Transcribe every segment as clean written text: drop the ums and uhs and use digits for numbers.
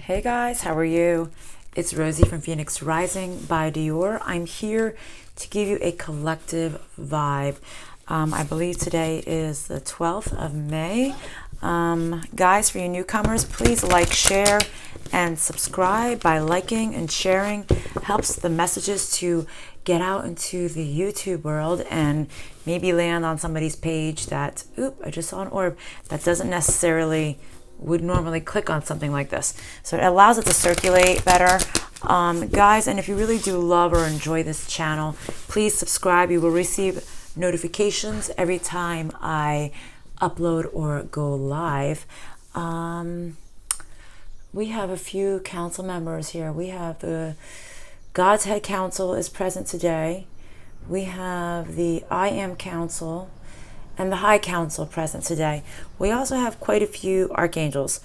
Hey guys, how are you? It's Rosie from Phoenix Rising by Dior. I'm here to give you a collective vibe. I believe today is the 12th of May. Guys, for you newcomers, please like, share, and subscribe. By liking and sharing helps the messages to get out into the YouTube world and maybe land on somebody's page that, I just saw an orb, that doesn't necessarily would normally click on something like this. So it allows it to circulate better. Guys, and if you really do love or enjoy this channel, please subscribe. You will receive notifications every time I upload or go live. We have a few council members here. We have the God's Head Council is present today. We have the I Am Council and the High Council present today. We also have quite a few archangels.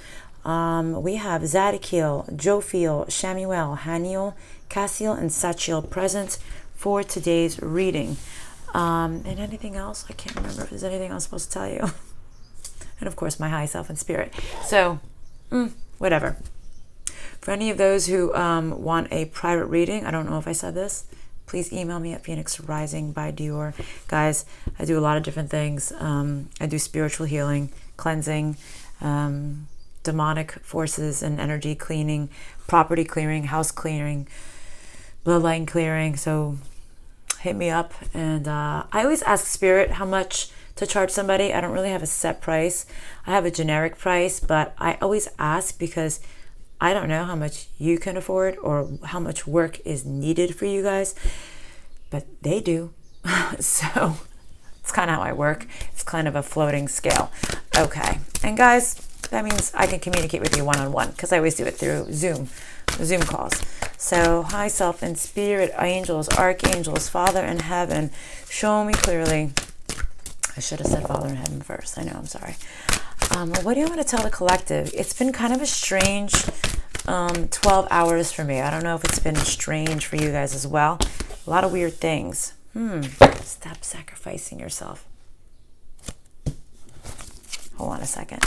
We have Zadkiel, Jophiel, Shamuel, Haniel, Cassiel, and Sachiel present for today's reading. And anything else? I can't remember if there's anything I'm supposed to tell you. And of course, my high self and spirit. So, whatever. For any of those who want a private reading, I don't know if I said this, please email me at Phoenix Rising by Dior. Guys, I do a lot of different things. I do spiritual healing, cleansing, demonic forces and energy cleaning, property clearing, house clearing, bloodline clearing. So hit me up. And I always ask Spirit how much to charge somebody. I don't really have a set price. I have a generic price, but I always ask because I don't know how much you can afford or how much work is needed for you guys, but they do. So it's kind of how I work. It's kind of a floating scale. Okay. And guys, that means I can communicate with you one-on-one because I always do it through Zoom calls. So high self and spirit, angels, archangels, Father in heaven, show me clearly. I should have said Father in heaven first. I know, I'm sorry. What do you want to tell the collective? It's been kind of a strange 12 hours for me. I don't know if it's been strange for you guys as well. A lot of weird things. Stop sacrificing yourself. Hold on a second.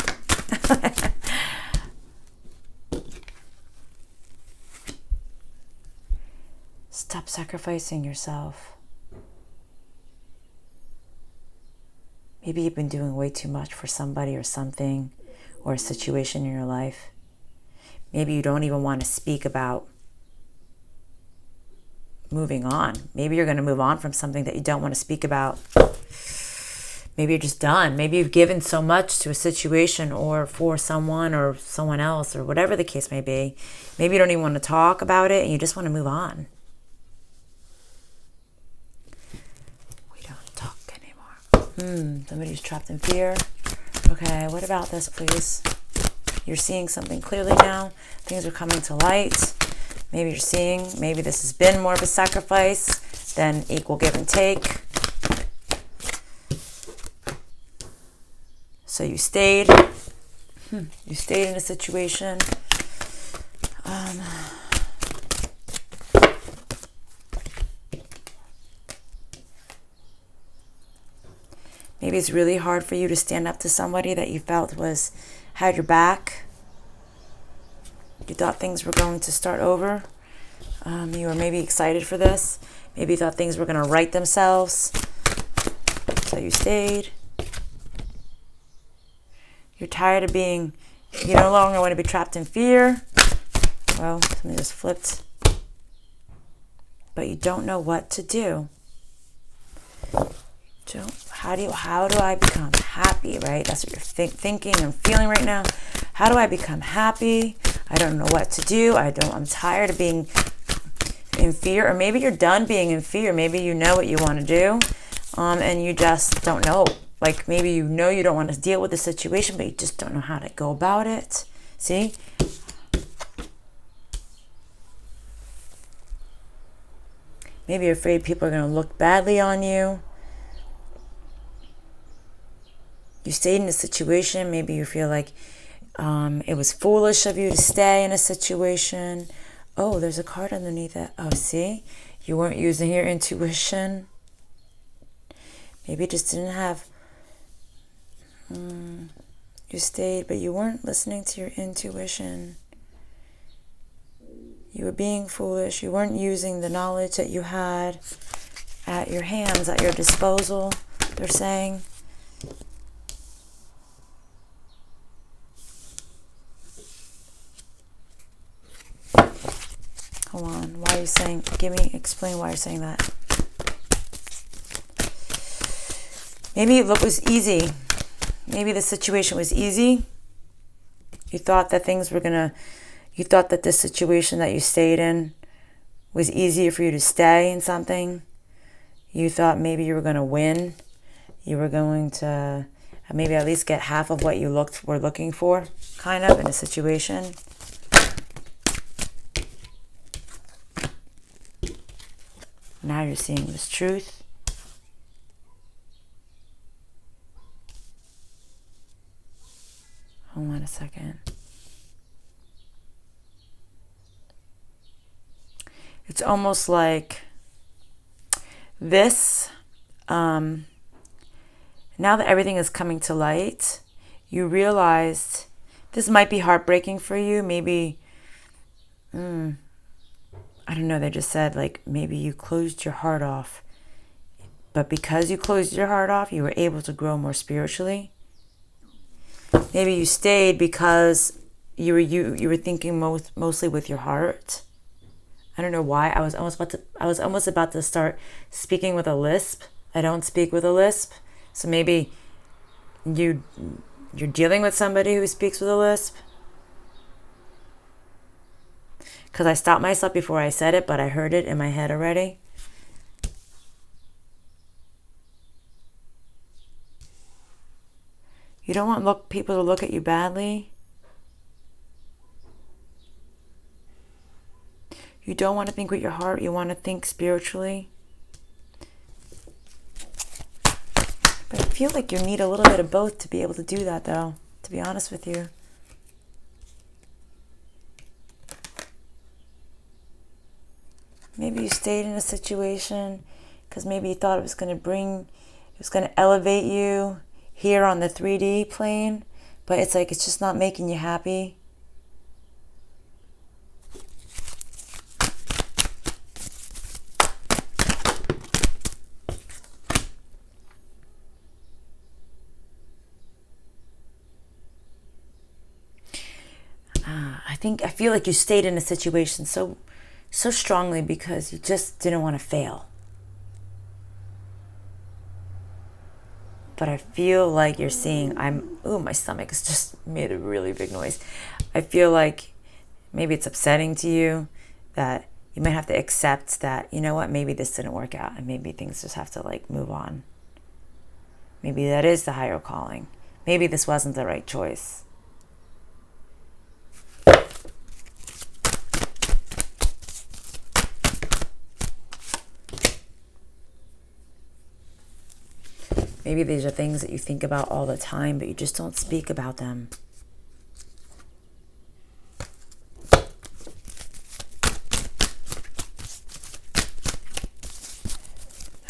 Stop sacrificing yourself. Maybe you've been doing way too much for somebody or something or a situation in your life. Maybe you don't even want to speak about moving on. Maybe you're going to move on from something that you don't want to speak about. Maybe you're just done. Maybe you've given so much to a situation or for someone or someone else or whatever the case may be. Maybe you don't even want to talk about it and you just want to move on. Somebody's trapped in fear. Okay, what about this, please? You're seeing something clearly now. Things are coming to light. Maybe you're seeing, maybe this has been more of a sacrifice than equal give and take. So you stayed. You stayed in a situation. Maybe it's really hard for you to stand up to somebody that you felt had your back. You thought things were going to start over. You were maybe excited for this. Maybe you thought things were going to right themselves. So you stayed. You're tired of you no longer want to be trapped in fear. Well, something just flipped. But you don't know what to do. How do I become happy, right? That's what you're thinking and feeling right now. How do I become happy? I don't know what to do. I'm tired of being in fear. Or maybe you're done being in fear. Maybe you know what you want to do, and you just don't know. Like maybe you know you don't want to deal with the situation, but you just don't know how to go about it. See? Maybe you're afraid people are going to look badly on you. You stayed in a situation, maybe you feel like it was foolish of you to stay in a situation. Oh, there's a card underneath it. Oh, see? You weren't using your intuition. Maybe you just didn't have... you stayed, but you weren't listening to your intuition. You were being foolish. You weren't using the knowledge that you had at your hands, at your disposal, they're saying. Hold on. Why are you saying, explain why you're saying that. Maybe it was easy. Maybe the situation was easy. You thought that you thought that this situation that you stayed in was easier for you to stay in something. You thought maybe you were going to win. You were going to maybe at least get half of what you were looking for, kind of, in a situation. Now you're seeing this truth. Hold on a second. It's almost like this, now that everything is coming to light, you realized this might be heartbreaking for you. Maybe, I don't know, they just said like maybe you closed your heart off. But because you closed your heart off, you were able to grow more spiritually. Maybe you stayed because you were thinking mostly with your heart. I don't know why. I was almost about to start speaking with a lisp. I don't speak with a lisp. So maybe you're dealing with somebody who speaks with a lisp. Because I stopped myself before I said it, but I heard it in my head already. You don't want people to look at you badly. You don't want to think with your heart. You want to think spiritually. But I feel like you need a little bit of both to be able to do that, though, to be honest with you. Maybe you stayed in a situation because maybe you thought it was going to elevate you here on the 3D plane, but it's like it's just not making you happy. I feel like you stayed in a situation so strongly because you just didn't want to fail. But I feel like you're seeing, my stomach has just made a really big noise. I feel like maybe it's upsetting to you that you might have to accept that, you know what, maybe this didn't work out and maybe things just have to like move on. Maybe that is the higher calling. Maybe this wasn't the right choice. Maybe these are things that you think about all the time, but you just don't speak about them.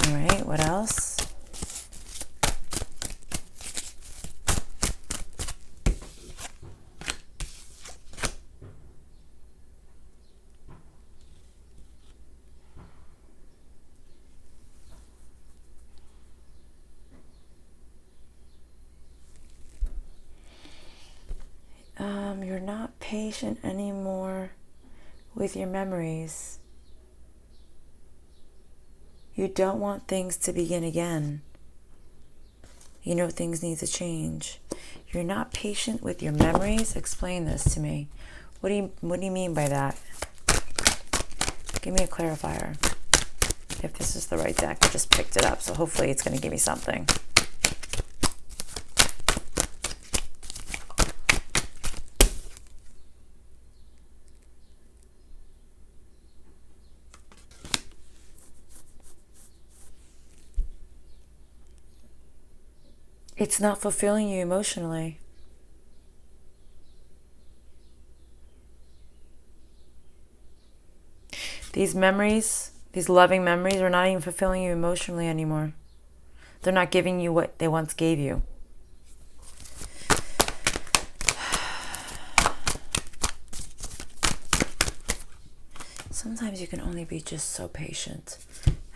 All right, what else? You're not patient anymore with your memories. You don't want things to begin again. You know things need to change. You're not patient with your memories? Explain this to me. What do you mean by that? Give me a clarifier. If this is the right deck, I just picked it up, so hopefully it's going to give me something. It's not fulfilling you emotionally. These memories, these loving memories, are not even fulfilling you emotionally anymore. They're not giving you what they once gave you. Sometimes you can only be just so patient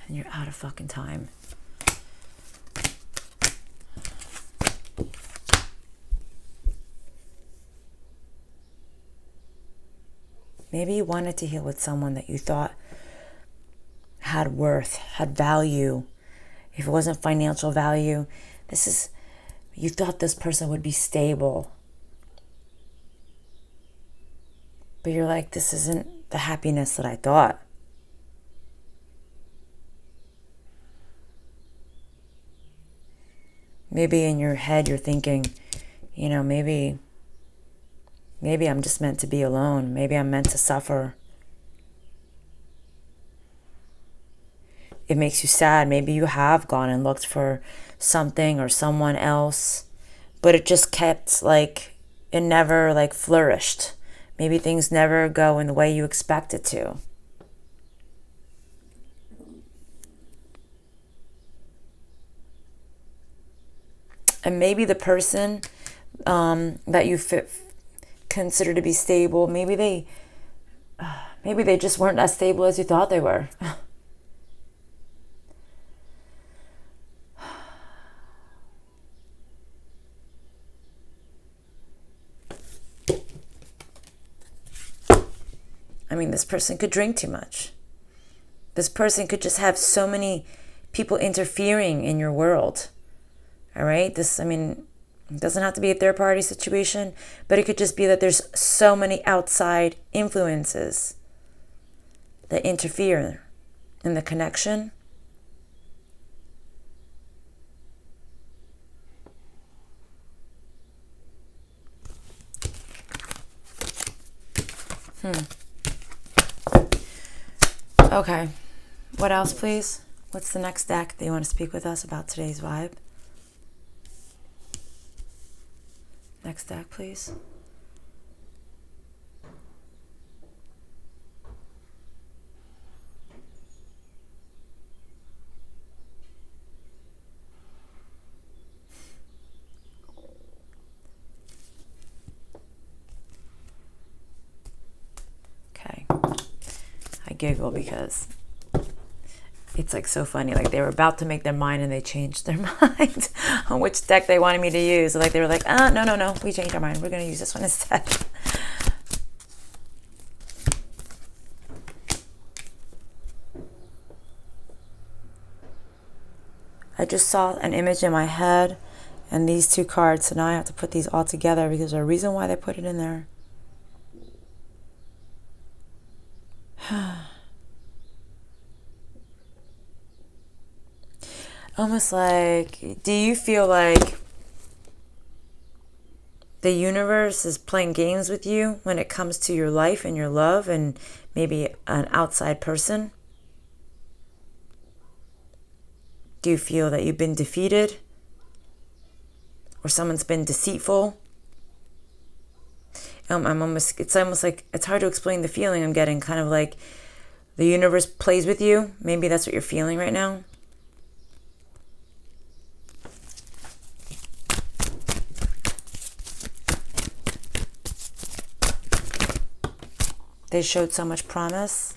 and you're out of fucking time. Maybe you wanted to heal with someone that you thought had worth, had value. If it wasn't financial value, you thought this person would be stable. But you're like, this isn't the happiness that I thought. Maybe in your head you're thinking, maybe I'm just meant to be alone. Maybe I'm meant to suffer. It makes you sad. Maybe you have gone and looked for something or someone else, but it just kept it never flourished. Maybe things never go in the way you expect it to. And maybe the person that you consider to be stable, maybe they just weren't as stable as you thought they were. I mean, this person could drink too much. This person could just have so many people interfering in your world. All right? It doesn't have to be a third-party situation, but it could just be that there's so many outside influences that interfere in the connection. Okay. What else, please? What's the next deck that you want to speak with us about today's vibe? Next deck, please. Okay. I giggle because it's so funny. They were about to make their mind and they changed their mind on which deck they wanted me to use. They were like, no, we changed our mind. We're going to use this one instead. I just saw an image in my head and these two cards. So now I have to put these all together because there's a reason why they put it in there. Almost do you feel like the universe is playing games with you when it comes to your life and your love and maybe an outside person? Do you feel that you've been defeated? Or someone's been deceitful? It's almost it's hard to explain the feeling I'm getting, kind of like the universe plays with you. Maybe that's what you're feeling right now. They showed so much promise.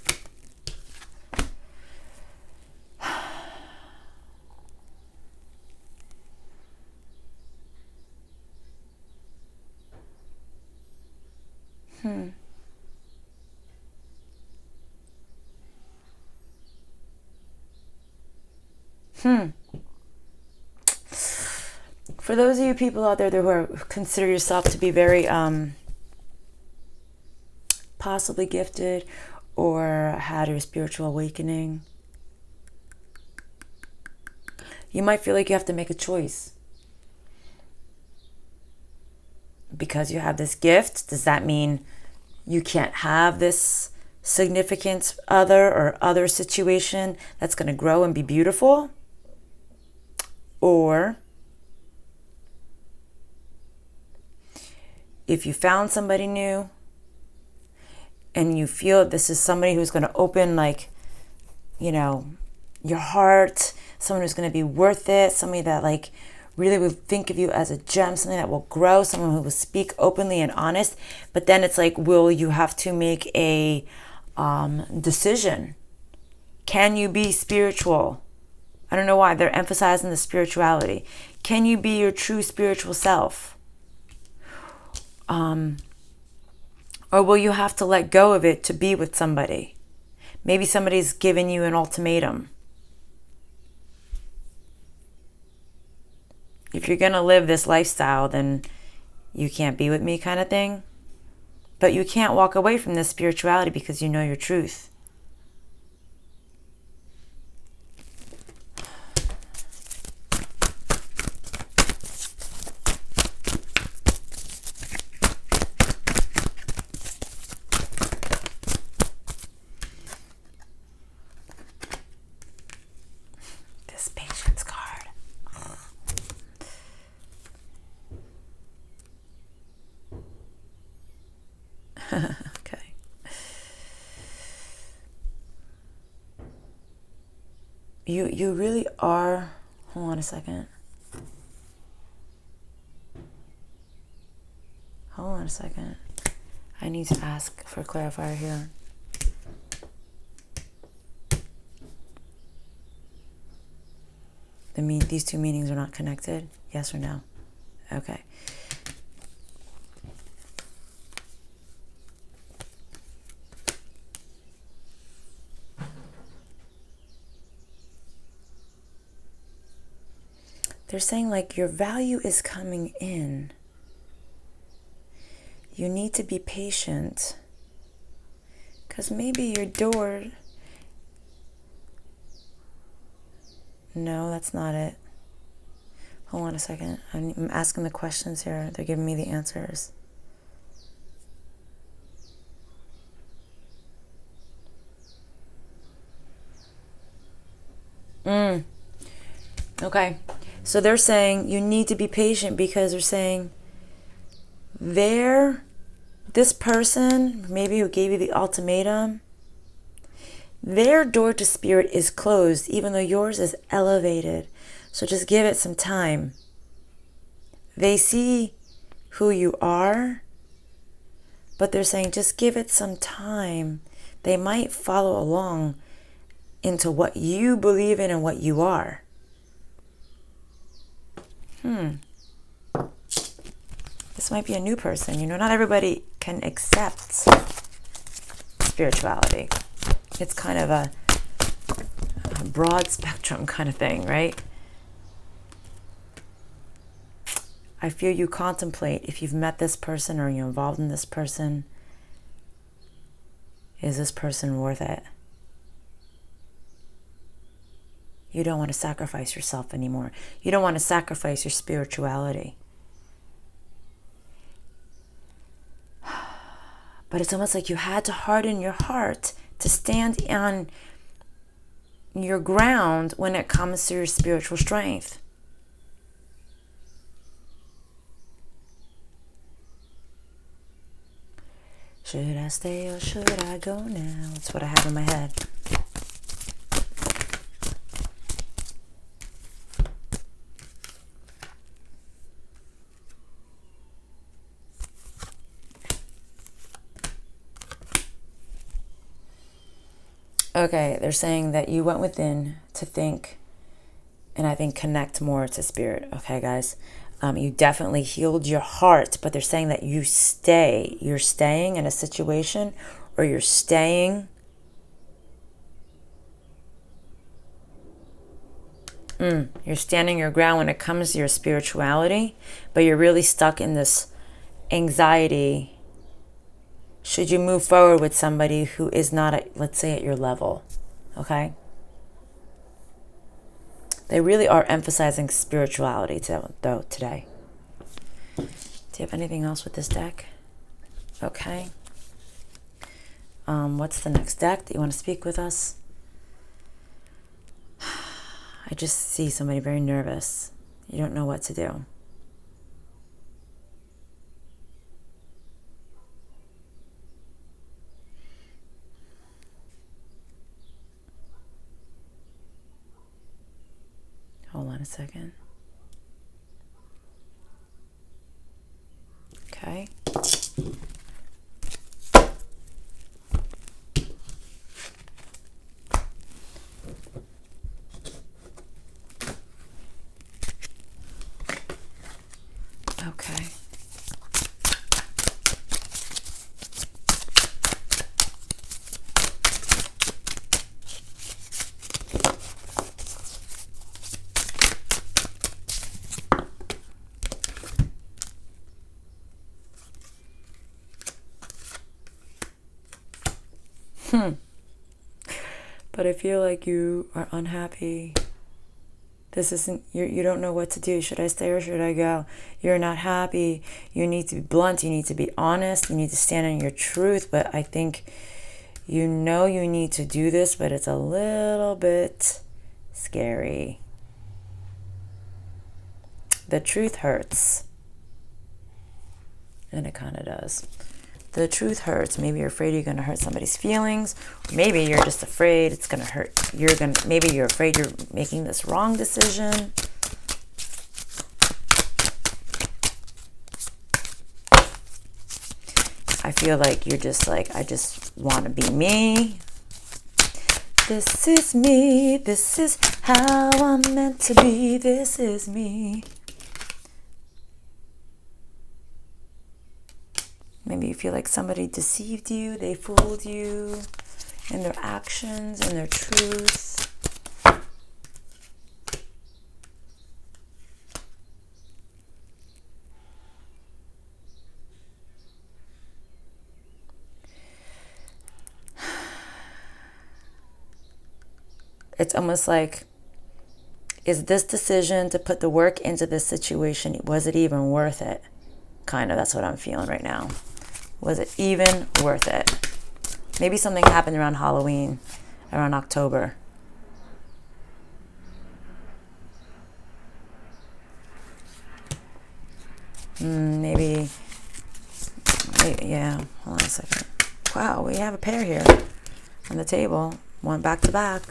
For those of you people out there who consider yourself to be very possibly gifted or had your spiritual awakening, you might feel like you have to make a choice. Because you have this gift, does that mean you can't have this significant other or other situation that's going to grow and be beautiful? Or if you found somebody new and you feel this is somebody who's going to open your heart, someone who's going to be worth it, somebody that really will think of you as a gem, something that will grow, someone who will speak openly and honest. But then it's will you have to make a decision. Can you be spiritual? I don't know why they're emphasizing the spirituality. Can you be your true spiritual self? Or will you have to let go of it to be with somebody? Maybe somebody's giving you an ultimatum. If you're going to live this lifestyle, then you can't be with me, kind of thing. But you can't walk away from this spirituality because you know your truth. This patience card. Okay. You really are. Hold on a second. Hold on a second. I need to ask for a clarifier here. These two meanings are not connected? Yes or no? Okay. They're saying like your value is coming in. You need to be patient. Because maybe your door... No, that's not it. Hold on a second. I'm asking the questions here. They're giving me the answers. Okay. So they're saying you need to be patient because they're saying this person, maybe who gave you the ultimatum, their door to spirit is closed, even though yours is elevated. So just give it some time. They see who you are, but they're saying just give it some time. They might follow along into what you believe in and what you are. This might be a new person. You know, not everybody can accept spirituality. It's kind of a broad spectrum kind of thing, right? I feel you contemplate if you've met this person or you're involved in this person. Is this person worth it? You don't want to sacrifice yourself anymore. You don't want to sacrifice your spirituality. But it's almost like you had to harden your heart to stand on your ground when it comes to your spiritual strength. Should I stay or should I go now? That's what I have in my head. Okay, they're saying that you went within to think, and I think connect more to spirit. Okay, guys, you definitely healed your heart, but they're saying that you're staying in a situation, or you're staying you're standing your ground when it comes to your spirituality, but you're really stuck in this anxiety. Should you move forward with somebody who is not, let's say, at your level, okay? They really are emphasizing spirituality, though, today. Do you have anything else with this deck? Okay. What's the next deck that you want to speak with us? I just see somebody very nervous. You don't know what to do. Hold on a second. Okay. Okay. But I feel like you are unhappy. This isn't, you don't know what to do. Should I stay or should I go? You're not happy. You need to be blunt. You need to be honest. You need to stand on your truth. But I think you know you need to do this, but it's a little bit scary. The truth hurts. And it kind of does. The truth hurts. Maybe you're afraid you're going to hurt somebody's feelings. Maybe you're just afraid it's going to hurt. Maybe you're afraid you're making this wrong decision. I feel like you're just like, I just want to be me. This is me. This is how I'm meant to be. This is me. Maybe you feel like somebody deceived you, they fooled you in their actions and their truth. It's almost like, is this decision to put the work into this situation, was it even worth it? Kind of, that's what I'm feeling right now. Was it even worth it? Maybe something happened around Halloween, around October. Maybe, yeah, hold on a second. Wow, we have a pair here on the table. One back to back.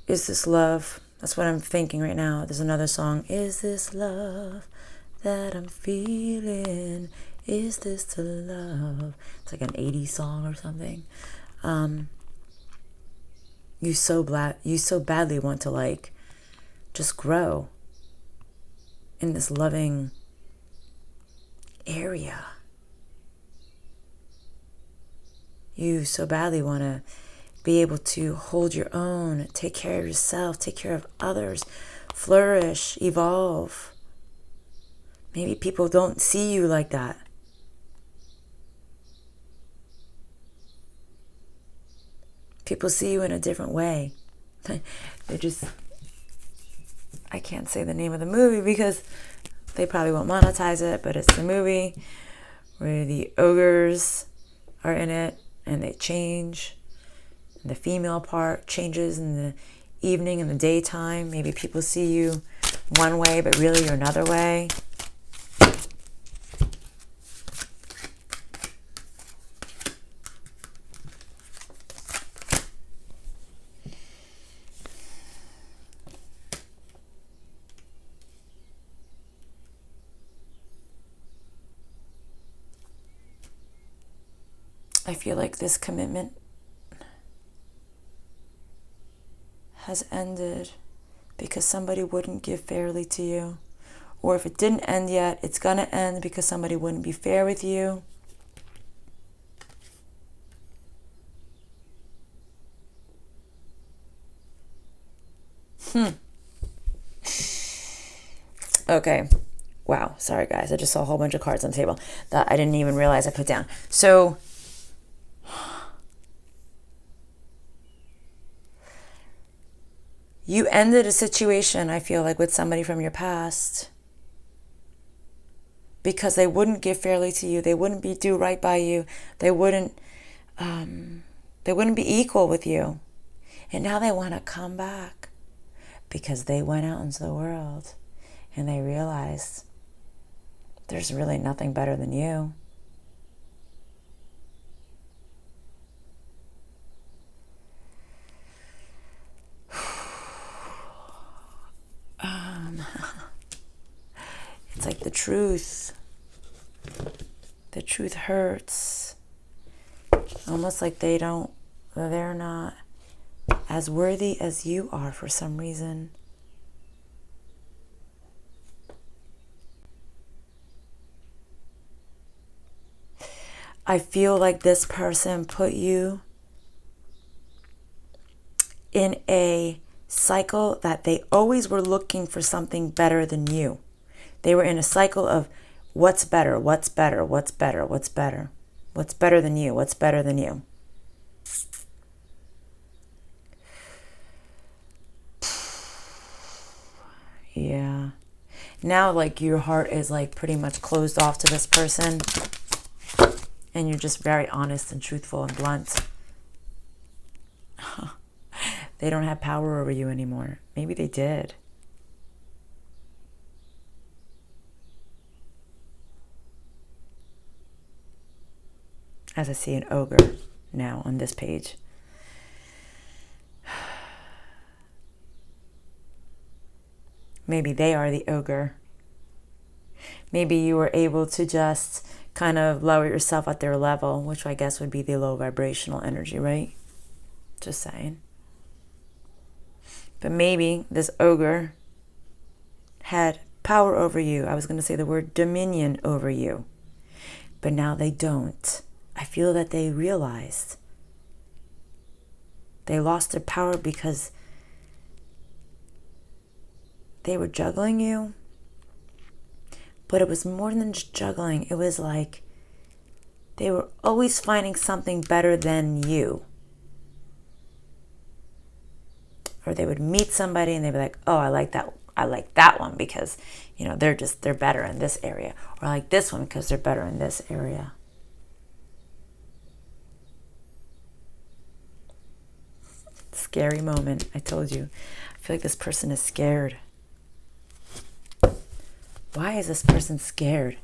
Is this love? That's what I'm thinking right now. There's another song. Is this love that I'm feeling? Is this the love? It's like an 80s song or something. You so badly want to like just grow in this loving area. You so badly want to be able to hold your own, take care of yourself, take care of others, flourish, evolve. Maybe people don't see you like that. People see you in a different way. I can't say the name of the movie because they probably won't monetize it, but it's the movie where the ogres are in it and they change. The female part changes in the evening and the daytime. Maybe people see you one way, but really you're another way. I feel like this commitment has ended because somebody wouldn't give fairly to you. Or if it didn't end yet, it's going to end because somebody wouldn't be fair with you. Okay. Wow. Sorry, guys. I just saw a whole bunch of cards on the table that I didn't even realize I put down. So, you ended a situation, I feel like, with somebody from your past because they wouldn't give fairly to you. They wouldn't do right by you. They wouldn't be equal with you. And now they want to come back because they went out into the world and they realized there's really nothing better than you. truth. The truth hurts. Almost like they're not as worthy as you are for some reason. I feel like this person put you in a cycle that they always were looking for something better than you. They were in a cycle of what's better, what's better, what's better, what's better. What's better than you, what's better than you. Yeah. Now like your heart is like pretty much closed off to this person. And you're just very honest and truthful and blunt. They don't have power over you anymore. Maybe they did. As I see an ogre now on this page. Maybe they are the ogre. Maybe you were able to just kind of lower yourself at their level, which I guess would be the low vibrational energy, right? Just saying. But maybe this ogre had power over you. I was going to say the word dominion over you. But now they don't. I feel that they realized they lost their power because they were juggling you. But it was more than just juggling. It was like they were always finding something better than you. Or they would meet somebody and they'd be like, oh, I like that one because, they're better in this area. Or I like this one because they're better in this area. Scary moment, I told you. I feel like this person is scared. Why is this person scared?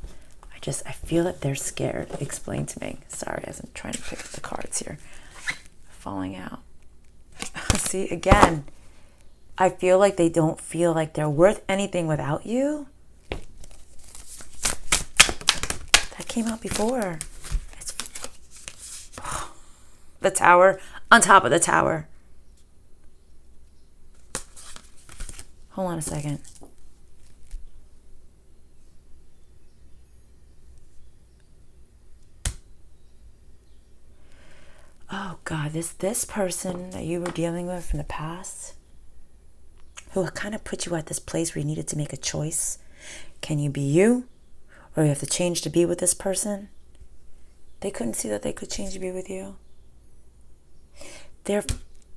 I feel that they're scared. Explain to me. Sorry, as I'm trying to pick up the cards here. Falling out. See, again, I feel like they don't feel like they're worth anything without you. That came out before. It's the tower on top of the tower. Hold on a second. Oh God, this person that you were dealing with from the past, who kind of put you at this place where you needed to make a choice. Can you be you? Or you have to change to be with this person? They couldn't see that they could change to be with you. They're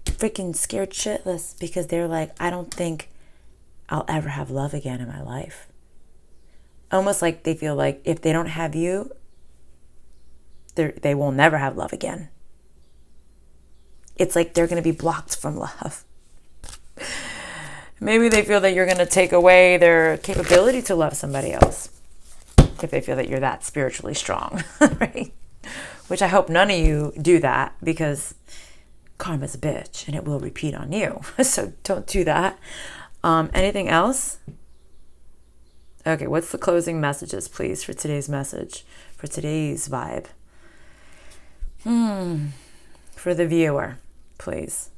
freaking scared shitless because they're like, I don't think I'll ever have love again in my life. Almost like they feel like if they don't have you, they will never have love again. It's like they're going to be blocked from love. Maybe they feel that you're going to take away their capability to love somebody else. If they feel that you're that spiritually strong, right? Which I hope none of you do that, because karma's a bitch and it will repeat on you. So don't do that. Anything else? Okay, what's the closing messages, please, for today's message, for today's vibe? For the viewer, please.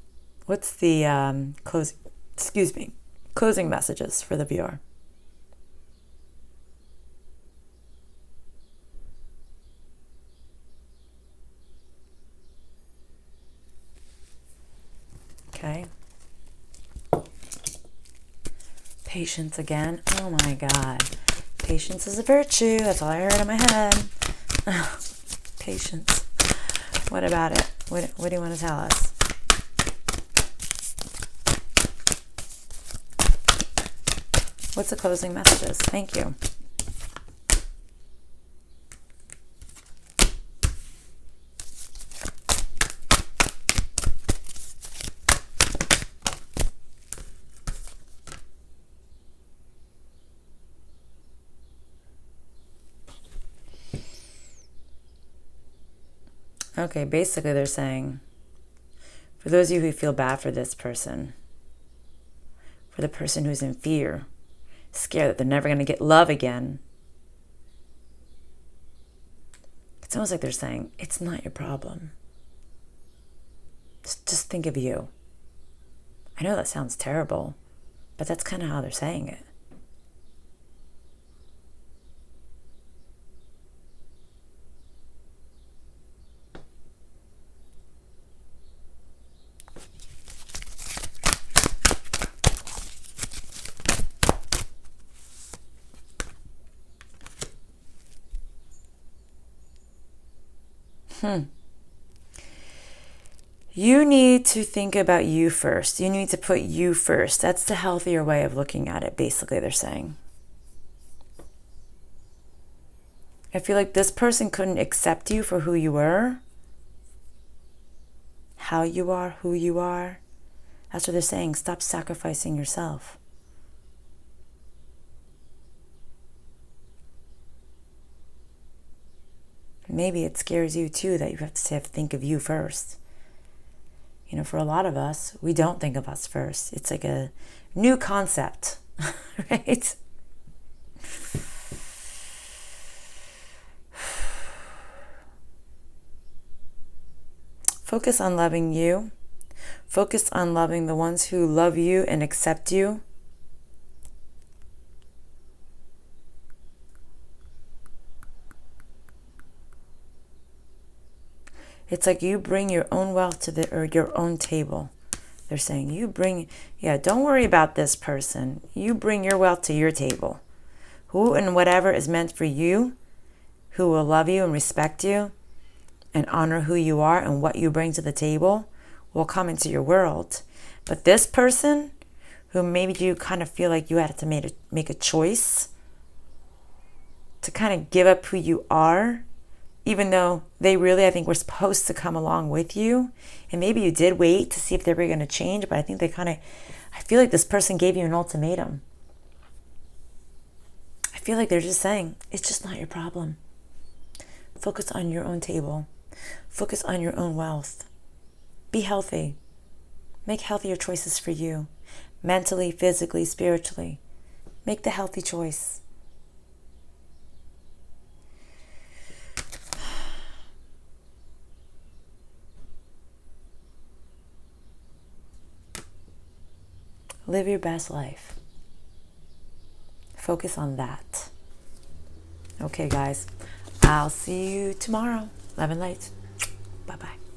What's the closing messages for the viewer? Okay. Patience again. Oh my God. Patience is a virtue. That's all I heard in my head. Patience. What about it? What do you want to tell us? What's the closing messages? Thank you. Okay, basically they're saying, for those of you who feel bad for this person, for the person who's in fear, scared that they're never going to get love again, It's almost like they're saying, it's not your problem. Just think of you. I know that sounds terrible, but that's kind of how they're saying it. You need to think about you first. You need to put you first. That's the healthier way of looking at it, basically, they're saying. I feel like this person couldn't accept you for who you were, how you are, who you are. That's what they're saying. Stop sacrificing yourself. Maybe it scares you too that you have to think of you first. You know, for a lot of us, we don't think of us first. It's like a new concept, right? Focus on loving you. Focus on loving the ones who love you and accept you. It's like you bring your own wealth to your own table. They're saying don't worry about this person. You bring your wealth to your table. Who and whatever is meant for you, who will love you and respect you and honor who you are and what you bring to the table, will come into your world. But this person, who maybe you kind of feel like you had to make a choice to kind of give up who you are, even though they really, I think, were supposed to come along with you. And maybe you did wait to see if they were going to change, but I think I feel like this person gave you an ultimatum. I feel like they're just saying, it's just not your problem. Focus on your own table. Focus on your own wealth. Be healthy. Make healthier choices for you. Mentally, physically, spiritually. Make the healthy choice. Live your best life. Focus on that. Okay, guys. I'll see you tomorrow. Love and light. Bye-bye.